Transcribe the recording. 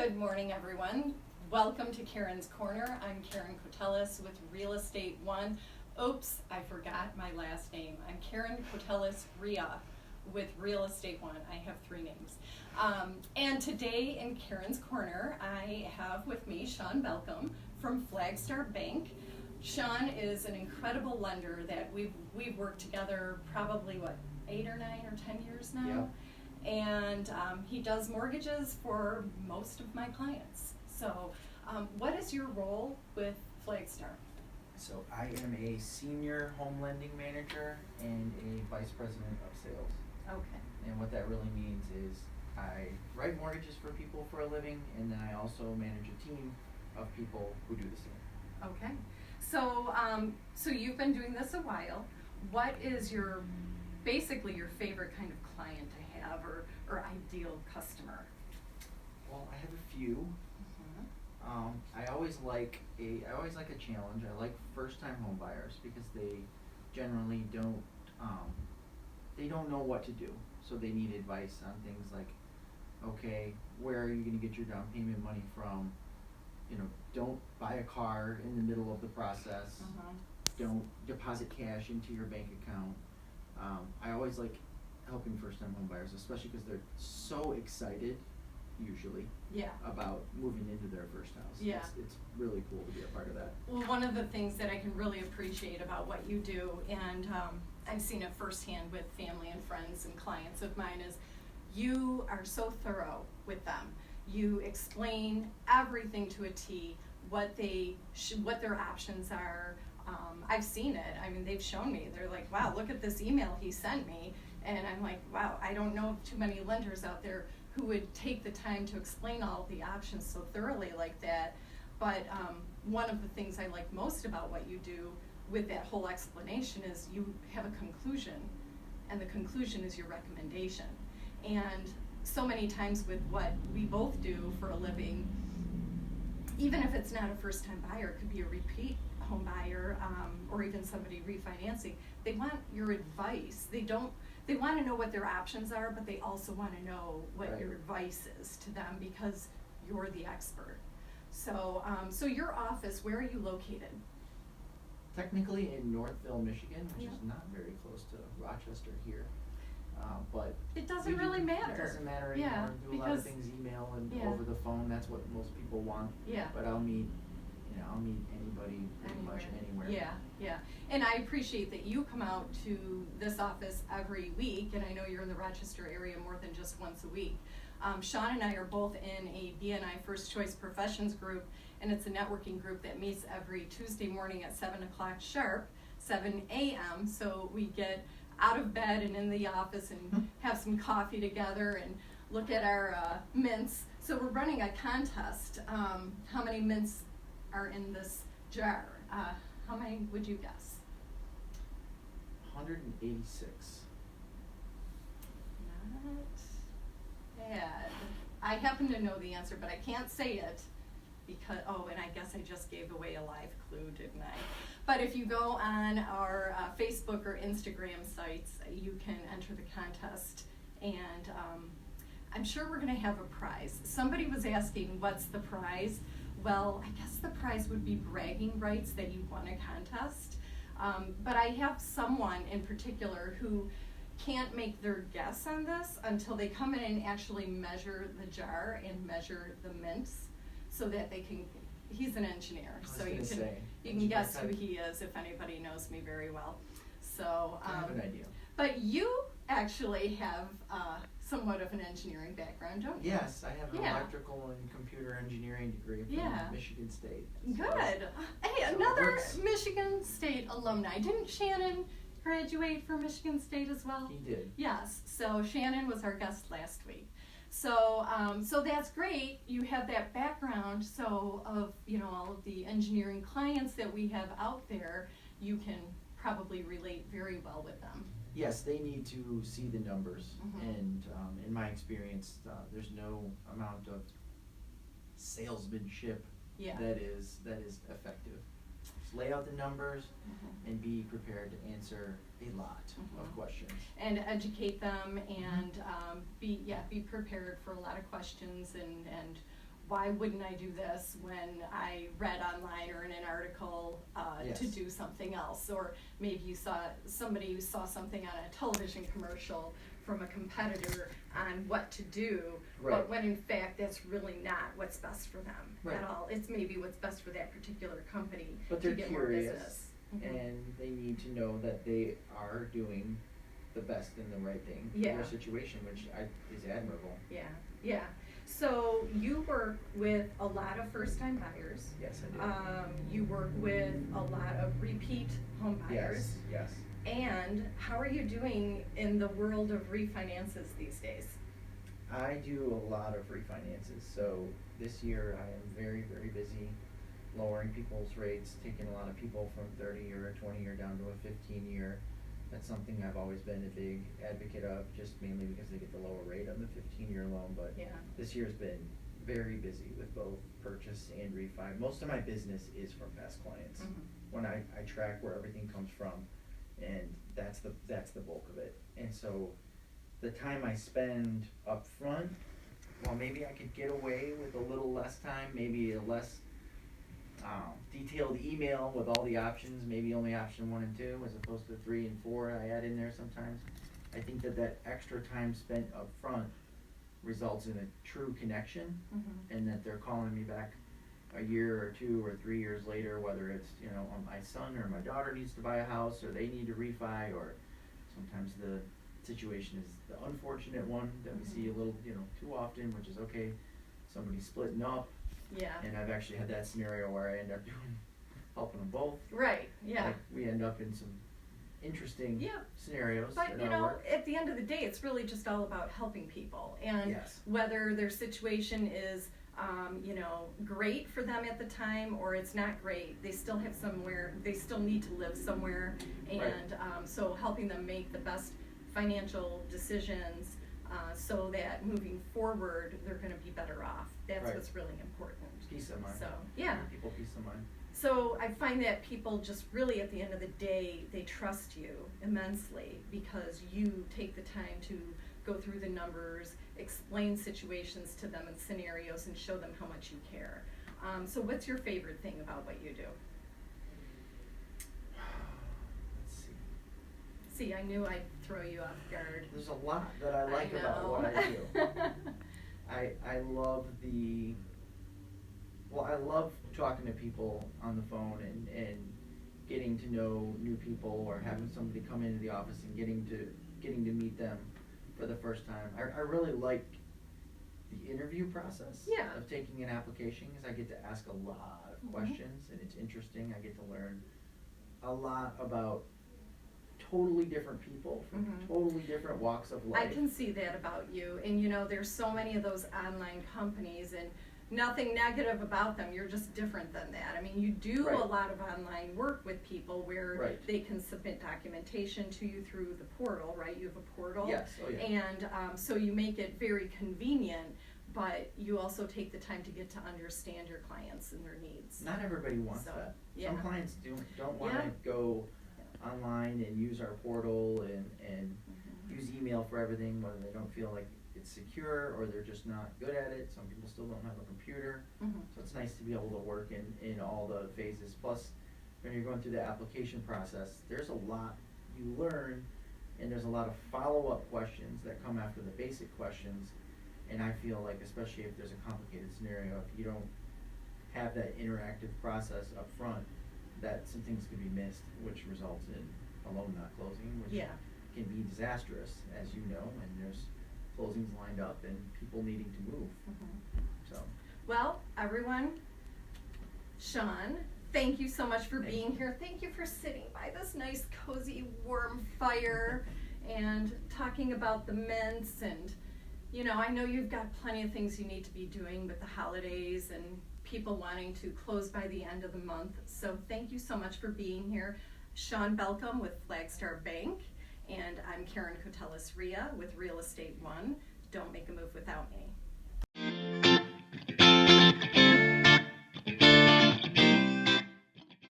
Good morning, everyone. Welcome to Karen's Corner. I'm Caron Koteles with Real Estate One. Oops, I forgot my last name. I'm Karen Koteles Riha with Real Estate One. I have three names. And today in Karen's Corner, I have with me Sean Balcom from Flagstar Bank. Sean is an incredible lender that we've worked together probably 8 or 9 or 10 years now. Yep. And he does mortgages for most of my clients. So what is your role with Flagstar? So I am a senior home lending manager and a vice president of sales. Okay. And what that really means is I write mortgages for people for a living, and then I also manage a team of people who do the same. Okay. So so you've been doing this a while. What is basically your favorite kind of client to have or ideal customer? Well, I have a few. I always like a challenge. I like first-time home buyers because they generally don't know what to do. So they need advice on things like, okay, where are you going to get your down payment money from? Don't buy a car in the middle of the process. Don't deposit cash into your bank account. I always like helping first-time home buyers, especially because they're so excited, usually, about moving into their first house. Yeah. It's really cool to be a part of that. Well, one of the things that I can really appreciate about what you do, and I've seen it firsthand with family and friends and clients of mine, is you are so thorough with them. You explain everything to a T, what their options are. I've seen it. I mean, they've shown me. They're like, wow, look at this email he sent me. And I'm like, wow, I don't know of too many lenders out there who would take the time to explain all the options so thoroughly like that. But one of the things I like most about what you do with that whole explanation is you have a conclusion, and the conclusion is your recommendation. And so many times with what we both do for a living, even if it's not a first-time buyer, it could be a repeat home buyer, or even somebody refinancing, they want your advice. They want to know what their options are, but they also want to know what your advice is to them because you're the expert. So, so your office, where are you located? Technically in Northville, Michigan, which is not very close to Rochester here. But it doesn't really matter. It doesn't matter anymore. Do a lot of things email and over the phone. That's what most people want. Yeah. But I'll meet anybody pretty much anywhere. Yeah. And I appreciate that you come out to this office every week, and I know you're in the Rochester area more than just once a week. Sean and I are both in a BNI First Choice Professions group, and it's a networking group that meets every Tuesday morning at 7 o'clock sharp, 7 a.m. So we get out of bed and in the office and have some coffee together and look at our mints. So we're running a contest. How many mints are in this jar? How many would you guess? 186. Not bad. I happen to know the answer, but I can't say it because, and I guess I just gave away a live clue, didn't I? But if you go on our Facebook or Instagram sites, you can enter the contest, and I'm sure we're going to have a prize. Somebody was asking, what's the prize? Well, I guess the prize would be bragging rights that you won a contest. But I have someone in particular who can't make their guess on this until they come in and actually measure the jar and measure the mints so that they can. He's an engineer, so you can guess who he is if anybody knows me very well. So I have an idea. But you actually have somewhat of an engineering background, don't you? Yes, I have an electrical and computer engineering degree from Michigan State. Good. Hey, another Michigan State alumni. Didn't Shannon graduate from Michigan State as well? He did. Yes. So Shannon was our guest last week. So so that's great. You have that background. So of all of the engineering clients that we have out there, you can probably relate very well with them. Yes, they need to see the numbers, and in my experience, there's no amount of salesmanship that is effective. Just lay out the numbers and be prepared to answer a lot of questions. And educate them and be prepared for a lot of questions and why wouldn't I do this when I read online or in an article Yes. to do something else? Or maybe you saw somebody who saw something on a television commercial from a competitor on what to do, Right. but when in fact that's really not what's best for them Right. at all. It's maybe what's best for that particular company But to they're get more curious, business. Mhm. and they need to know that they are doing the best and the right thing for Yeah. their situation, which is admirable. Yeah, yeah. So you work with a lot of first-time buyers. Yes, I do. You work with a lot of repeat home buyers. Yes, yes. And how are you doing in the world of refinances these days? I do a lot of refinances, so this year I am very, very busy lowering people's rates, taking a lot of people from 30-year or 20-year down to a 15-year. That's something I've always been a big advocate of, just mainly because they get the lower rate on the 15-year loan, but Yeah. this year's been very busy with both purchase and refi. Most of my business is from past clients. Mhm. When I track where everything comes from, and that's the bulk of it. And so the time I spend up front, well, maybe I could get away with a little less time, maybe a less detailed email with all the options, maybe only option 1 and 2 as opposed to 3 and 4 I add in there sometimes. I think that extra time spent up front results in a true connection, Mhm. and that they're calling me back a year or 2 or 3 years later, whether it's, my son or my daughter needs to buy a house, or they need to refi, or sometimes the situation is the unfortunate one that we see a little, too often, which is okay, somebody's splitting up. Yeah. And I've actually had that scenario where I end up helping them both. Right, yeah. Like, we end up in some interesting Yeah. scenarios But in our work. at the end of the day, it's really just all about helping people, and Yes. whether their situation is, great for them at the time or it's not great, they still have somewhere. They still need to live somewhere, and so helping them make the best financial decisions, so that moving forward they're going to be better off. That's Right. what's really important. Peace of mind. So yeah. Give people peace of mind. So I find that people just really, at the end of the day, they trust you immensely because you take the time to go through the numbers, explain situations to them and scenarios, and show them how much you care. So what's your favorite thing about what you do? Let's see. See, I knew I'd throw you off guard. There's a lot that I like about what I do. I love I love talking to people on the phone and getting to know new people, or having somebody come into the office and getting to meet them for the first time. I really like the interview process Yeah. of taking an application, because I get to ask a lot of questions, and it's interesting. I get to learn a lot about totally different people from totally different walks of life. I can see that about you, and there's so many of those online companies, and nothing negative about them. You're just different than that. I mean, you do Right. a lot of online work with people where Right. they can submit documentation to you through the portal, right? You have a portal. Yes, oh yeah. And so you make it very convenient, but you also take the time to get to understand your clients and their needs. Not everybody wants So, that. yeah. Some clients don't want to Yeah. go online and use our portal and use email for everything, whether they don't feel like it's secure or they're just not good at it. Some people still don't have a computer. So it's nice to be able to work in all the phases. Plus, when you're going through the application process, there's a lot you learn, and there's a lot of follow-up questions that come after the basic questions. And I feel like, especially if there's a complicated scenario, if you don't have that interactive process up front, that some things could be missed, which results in a loan not closing, which Yeah. can be disastrous, as you know, and there's closings lined up and people needing to move. So, Well, everyone, Sean, thank you so much for Thank being you. here. Thank you for sitting by this nice, cozy, warm fire and talking about the mints. And, I know you've got plenty of things you need to be doing with the holidays and people wanting to close by the end of the month. So thank you so much for being here. Sean Balcom with Flagstar Bank, and I'm Caron Koteles Riha with Real Estate One. Don't make a move without me.